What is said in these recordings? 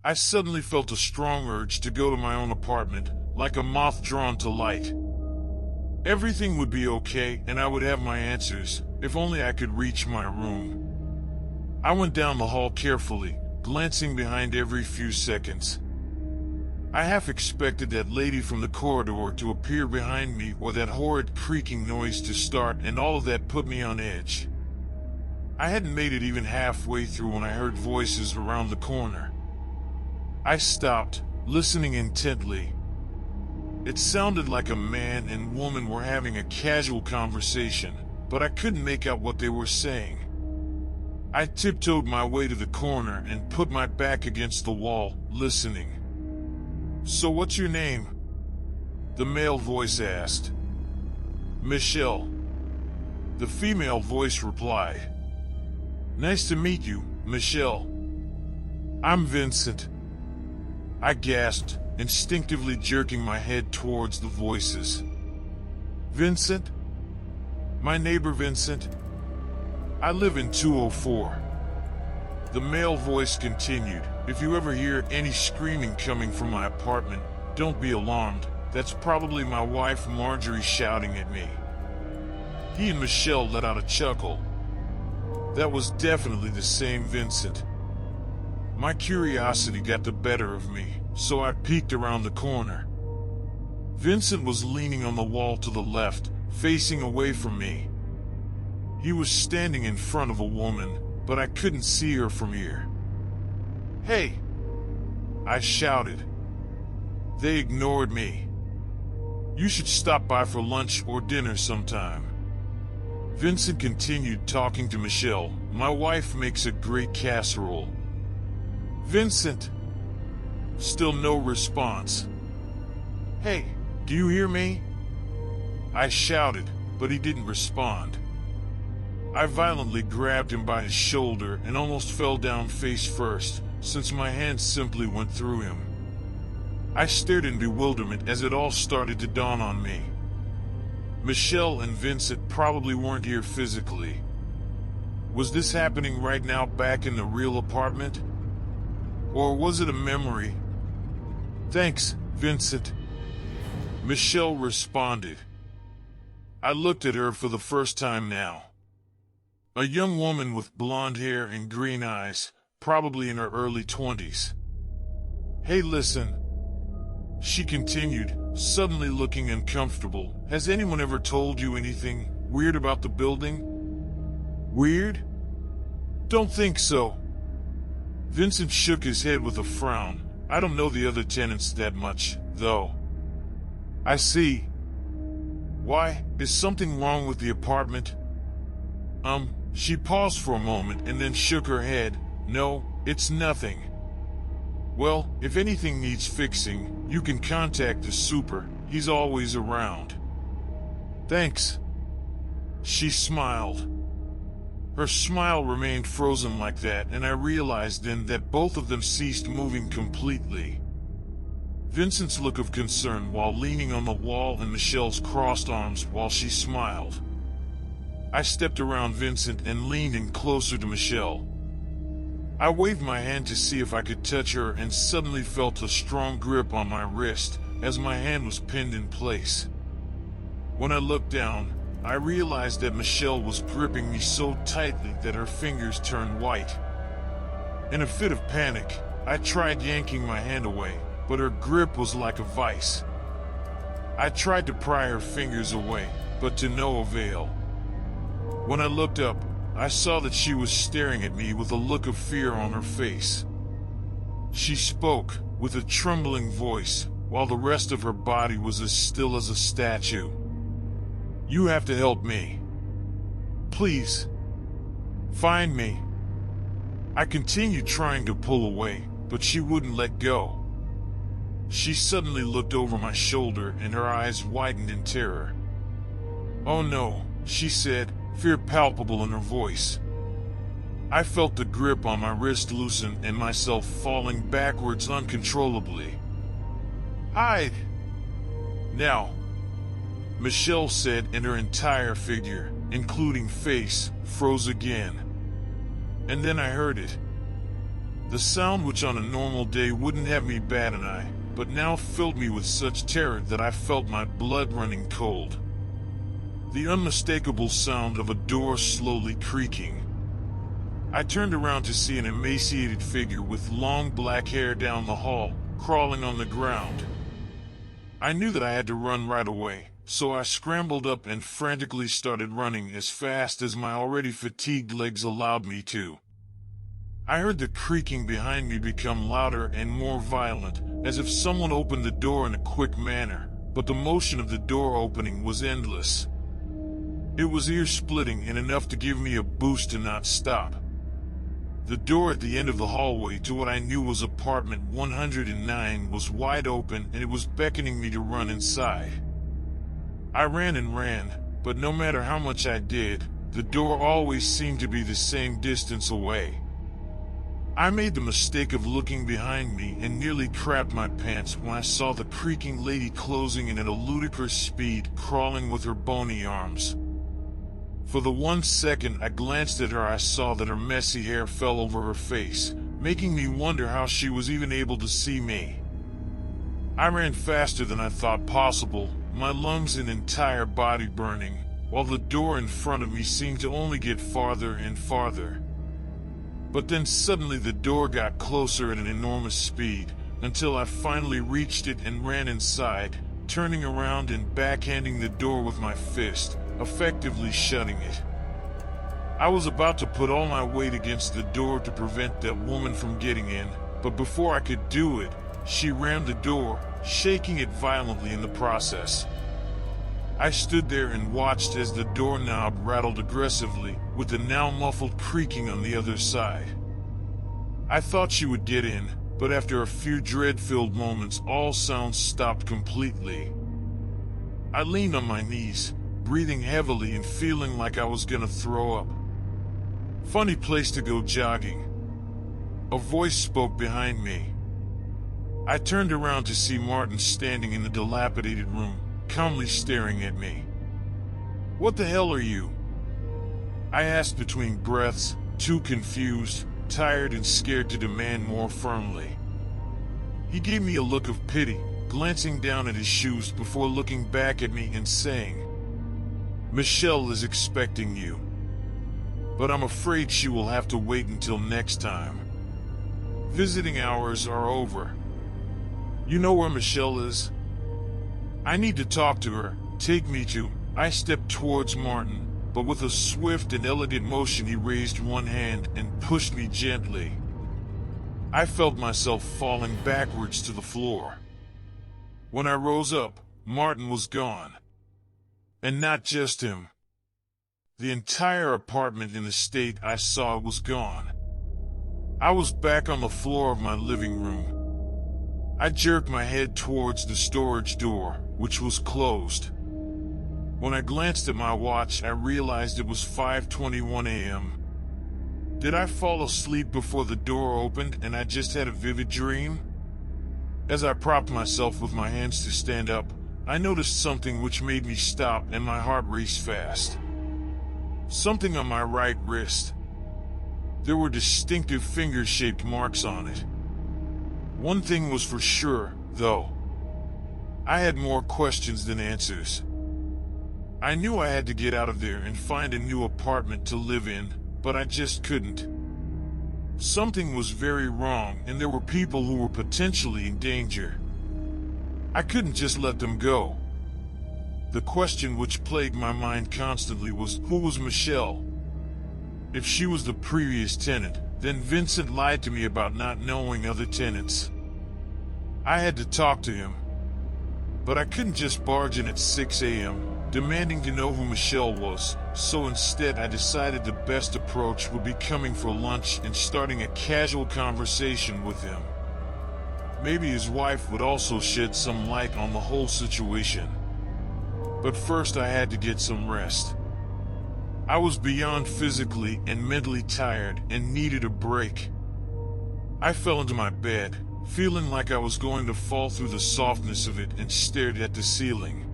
I suddenly felt a strong urge to go to my own apartment, like a moth drawn to light. Everything would be okay and I would have my answers, if only I could reach my room. I went down the hall carefully, glancing behind every few seconds. I half expected that lady from the corridor to appear behind me or that horrid creaking noise to start, and all of that put me on edge. I hadn't made it even halfway through when I heard voices around the corner. I stopped, listening intently. It sounded like a man and woman were having a casual conversation, but I couldn't make out what they were saying. I tiptoed my way to the corner and put my back against the wall, listening. "So what's your name?" the male voice asked. "Michelle," the female voice replied. "Nice to meet you, Michelle." "I'm Vincent," I gasped, instinctively jerking my head towards the voices. "Vincent? My neighbor Vincent? I live in 204. The male voice continued, "If you ever hear any screaming coming from my apartment, don't be alarmed. That's probably my wife Marjorie shouting at me." He and Michelle let out a chuckle. That was definitely the same Vincent. My curiosity got the better of me, so I peeked around the corner. Vincent was leaning on the wall to the left, facing away from me. He was standing in front of a woman, but I couldn't see her from here. "Hey!" I shouted. They ignored me. "You should stop by for lunch or dinner sometime." Vincent continued talking to Michelle. "My wife makes a great casserole." "Vincent!" Still no response. "Hey, do you hear me?" I shouted, but he didn't respond. I violently grabbed him by his shoulder and almost fell down face first, since my hand simply went through him. I stared in bewilderment as it all started to dawn on me. Michelle and Vincent probably weren't here physically. Was this happening right now back in the real apartment? Or was it a memory? "Thanks, Vincent," Michelle responded. I looked at her for the first time now. A young woman with blonde hair and green eyes, probably in her early 20s. "Hey, listen," she continued, suddenly looking uncomfortable. "Has anyone ever told you anything weird about the building?" "Weird? Don't think so." Vincent shook his head with a frown. "I don't know the other tenants that much, though." "I see. Why, is something wrong with the apartment?" She paused for a moment and then shook her head. "No, it's nothing." "Well, if anything needs fixing, you can contact the super. He's always around." "Thanks." She smiled. Her smile remained frozen like that, and I realized then that both of them ceased moving completely. Vincent's look of concern while leaning on the wall and Michelle's crossed arms while she smiled. I stepped around Vincent and leaned in closer to Michelle. I waved my hand to see if I could touch her and suddenly felt a strong grip on my wrist as my hand was pinned in place. When I looked down, I realized that Michelle was gripping me so tightly that her fingers turned white. In a fit of panic, I tried yanking my hand away, but her grip was like a vice. I tried to pry her fingers away, but to no avail. When I looked up, I saw that she was staring at me with a look of fear on her face. She spoke, with a trembling voice, while the rest of her body was as still as a statue. "You have to help me. Please. Find me." I continued trying to pull away, but she wouldn't let go. She suddenly looked over my shoulder and her eyes widened in terror. "Oh no," she said, fear palpable in her voice. I felt the grip on my wrist loosen and myself falling backwards uncontrollably. "Hide! Now!" Michelle said, and her entire figure, including face, froze again. And then I heard it. The sound, which on a normal day wouldn't have me bat an eye, but now filled me with such terror that I felt my blood running cold. The unmistakable sound of a door slowly creaking. I turned around to see an emaciated figure with long black hair down the hall, crawling on the ground. I knew that I had to run right away, so I scrambled up and frantically started running as fast as my already fatigued legs allowed me to. I heard the creaking behind me become louder and more violent, as if someone opened the door in a quick manner, but the motion of the door opening was endless. It was ear-splitting and enough to give me a boost to not stop. The door at the end of the hallway to what I knew was apartment 109 was wide open, and it was beckoning me to run inside. I ran and ran, but no matter how much I did, the door always seemed to be the same distance away. I made the mistake of looking behind me and nearly crapped my pants when I saw the creaking lady closing in at a ludicrous speed, crawling with her bony arms. For the 1 second I glanced at her, I saw that her messy hair fell over her face, making me wonder how she was even able to see me. I ran faster than I thought possible, my lungs and entire body burning, while the door in front of me seemed to only get farther and farther. But then suddenly the door got closer at an enormous speed, until I finally reached it and ran inside, turning around and backhanding the door with my fist, effectively shutting it. I was about to put all my weight against the door to prevent that woman from getting in, but before I could do it, she rammed the door, shaking it violently in the process. I stood there and watched as the doorknob rattled aggressively, with the now muffled creaking on the other side. I thought she would get in, but after a few dread-filled moments, all sounds stopped completely. I leaned on my knees, breathing heavily and feeling like I was gonna throw up. Funny place to go jogging. A voice spoke behind me. I turned around to see Martin standing in the dilapidated room, calmly staring at me. "What the hell are you?" I asked between breaths, too confused, tired and scared to demand more firmly. He gave me a look of pity, glancing down at his shoes before looking back at me and saying, "Michelle is expecting you. But I'm afraid she will have to wait until next time. Visiting hours are over. You know where Michelle is? I need to talk to her. Take me to." I stepped towards Martin, but with a swift and elegant motion he raised one hand and pushed me gently. I felt myself falling backwards to the floor. When I rose up, Martin was gone. And not just him. The entire apartment in the state I saw was gone. I was back on the floor of my living room. I jerked my head towards the storage door, which was closed. When I glanced at my watch, I realized it was 5:21 a.m. Did I fall asleep before the door opened and I just had a vivid dream? As I propped myself with my hands to stand up, I noticed something which made me stop and my heart race fast. Something on my right wrist. There were distinctive finger-shaped marks on it. One thing was for sure, though. I had more questions than answers. I knew I had to get out of there and find a new apartment to live in, but I just couldn't. Something was very wrong, and there were people who were potentially in danger. I couldn't just let them go. The question which plagued my mind constantly was, who was Michelle? If she was the previous tenant, then Vincent lied to me about not knowing other tenants. I had to talk to him. But I couldn't just barge in at 6 a.m., demanding to know who Michelle was, so instead I decided the best approach would be coming for lunch and starting a casual conversation with him. Maybe his wife would also shed some light on the whole situation. But first I had to get some rest. I was beyond physically and mentally tired and needed a break. I fell into my bed, feeling like I was going to fall through the softness of it, and stared at the ceiling.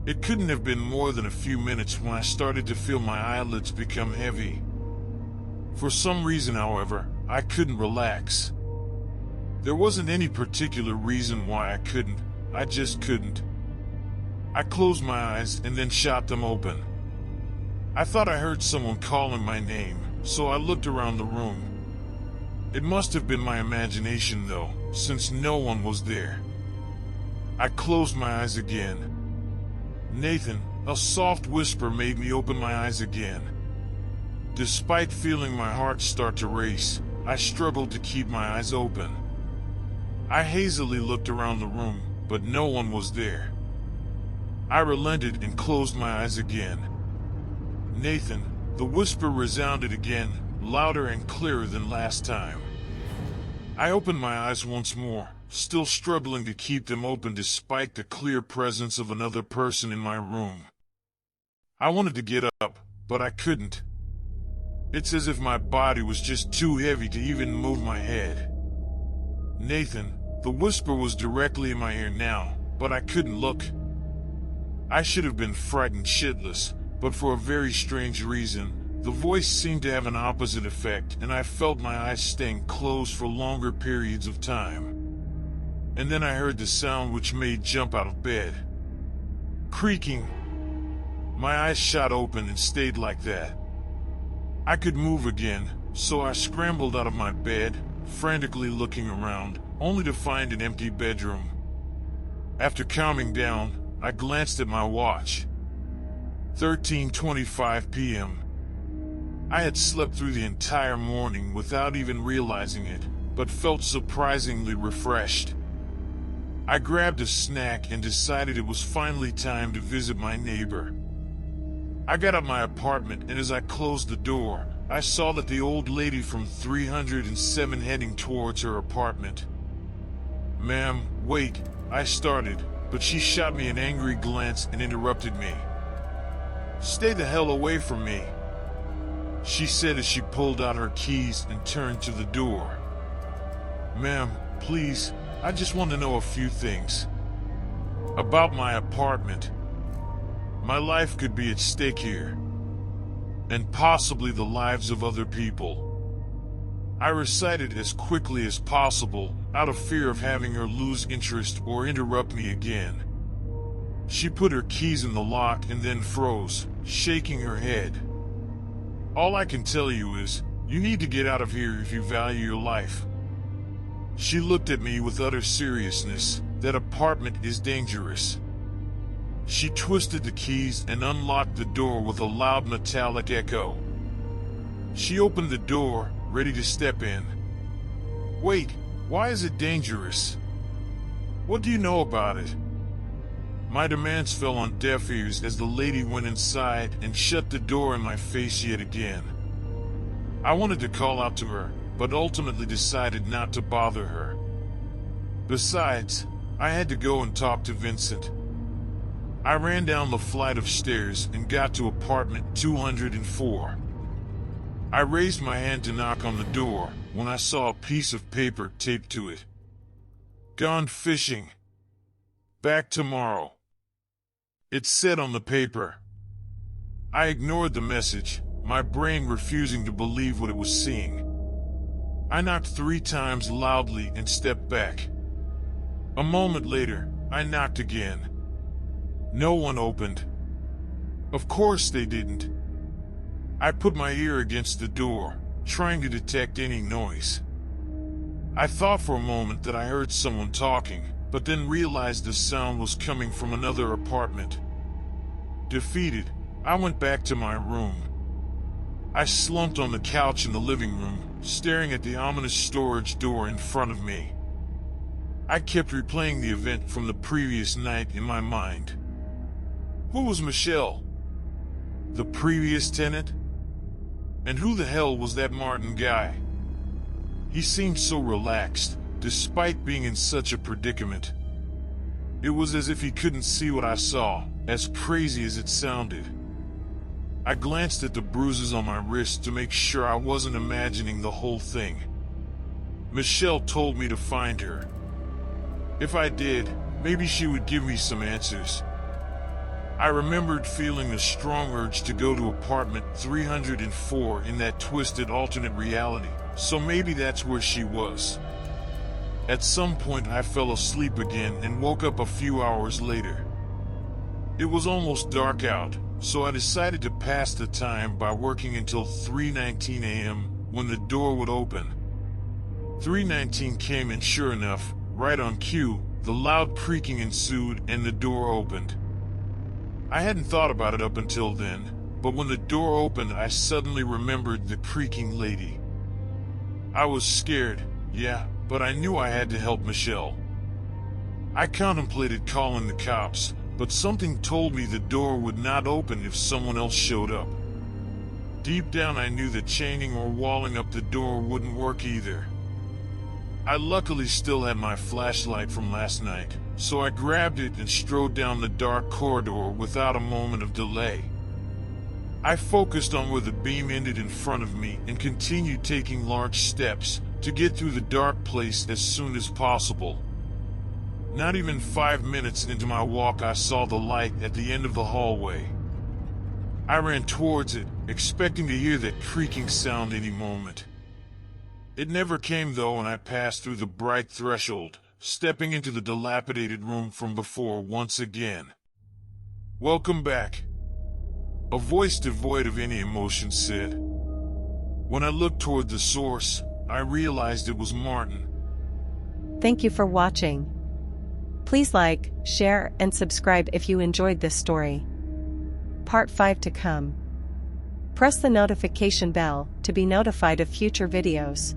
It couldn't have been more than a few minutes when I started to feel my eyelids become heavy. For some reason, however, I couldn't relax. There wasn't any particular reason why I couldn't, I just couldn't. I closed my eyes and then shot them open. I thought I heard someone calling my name, so I looked around the room. It must have been my imagination though, since no one was there. I closed my eyes again. Nathan, a soft whisper made me open my eyes again. Despite feeling my heart start to race, I struggled to keep my eyes open. I hazily looked around the room, but no one was there. I relented and closed my eyes again. Nathan, the whisper resounded again, louder and clearer than last time. I opened my eyes once more, still struggling to keep them open despite the clear presence of another person in my room. I wanted to get up, but I couldn't. It's as if my body was just too heavy to even move my head. Nathan, the whisper was directly in my ear now, but I couldn't look. I should have been frightened shitless, but for a very strange reason, the voice seemed to have an opposite effect, and I felt my eyes staying closed for longer periods of time. And then I heard the sound which made me jump out of bed. Creaking. My eyes shot open and stayed like that. I could move again, so I scrambled out of my bed, frantically looking around, only to find an empty bedroom. After calming down, I glanced at my watch. 13:25 p.m. I had slept through the entire morning without even realizing it, but felt surprisingly refreshed. I grabbed a snack and decided it was finally time to visit my neighbor. I got out my apartment, and as I closed the door, I saw that the old lady from 307 heading towards her apartment. "Ma'am, wait," I started, but she shot me an angry glance and interrupted me. "Stay the hell away from me," she said as she pulled out her keys and turned to the door. "Ma'am, please, I just want to know a few things. About my apartment. My life could be at stake here. And possibly the lives of other people." I recited as quickly as possible, out of fear of having her lose interest or interrupt me again. She put her keys in the lock and then froze, shaking her head. "All I can tell you is, you need to get out of here if you value your life." She looked at me with utter seriousness. "That apartment is dangerous." She twisted the keys and unlocked the door with a loud metallic echo. She opened the door, ready to step in. "Wait, why is it dangerous? What do you know about it?" My demands fell on deaf ears as the lady went inside and shut the door in my face yet again. I wanted to call out to her, but ultimately decided not to bother her. Besides, I had to go and talk to Vincent. I ran down the flight of stairs and got to apartment 204. I raised my hand to knock on the door when I saw a piece of paper taped to it. "Gone fishing. Back tomorrow." It said on the paper. I ignored the message, my brain refusing to believe what it was seeing. I knocked 3 times loudly and stepped back. A moment later, I knocked again. No one opened. Of course they didn't. I put my ear against the door, trying to detect any noise. I thought for a moment that I heard someone talking, but then realized the sound was coming from another apartment. Defeated, I went back to my room. I slumped on the couch in the living room, staring at the ominous storage door in front of me. I kept replaying the event from the previous night in my mind. Who was Michelle? The previous tenant? And who the hell was that Martin guy? He seemed so relaxed, despite being in such a predicament. It was as if he couldn't see what I saw, as crazy as it sounded. I glanced at the bruises on my wrist to make sure I wasn't imagining the whole thing. Michelle told me to find her. If I did, maybe she would give me some answers. I remembered feeling a strong urge to go to apartment 304 in that twisted alternate reality, so maybe that's where she was. At some point I fell asleep again and woke up a few hours later. It was almost dark out, so I decided to pass the time by working until 3:19 a.m. when the door would open. 3:19 came, and sure enough, right on cue, the loud creaking ensued and the door opened. I hadn't thought about it up until then, but when the door opened I suddenly remembered the creaking lady. I was scared, yeah, but I knew I had to help Michelle. I contemplated calling the cops, but something told me the door would not open if someone else showed up. Deep down I knew that chaining or walling up the door wouldn't work either. I luckily still had my flashlight from last night, so I grabbed it and strode down the dark corridor without a moment of delay. I focused on where the beam ended in front of me and continued taking large steps to get through the dark place as soon as possible. Not even 5 minutes into my walk I saw the light at the end of the hallway. I ran towards it, expecting to hear that creaking sound any moment. It never came though, and I passed through the bright threshold, stepping into the dilapidated room from before once again. "Welcome back," a voice devoid of any emotion said. When I looked toward the source, I realized it was Martin. Thank you for watching. Please like, share, and subscribe if you enjoyed this story. Part 5 to come. Press the notification bell to be notified of future videos.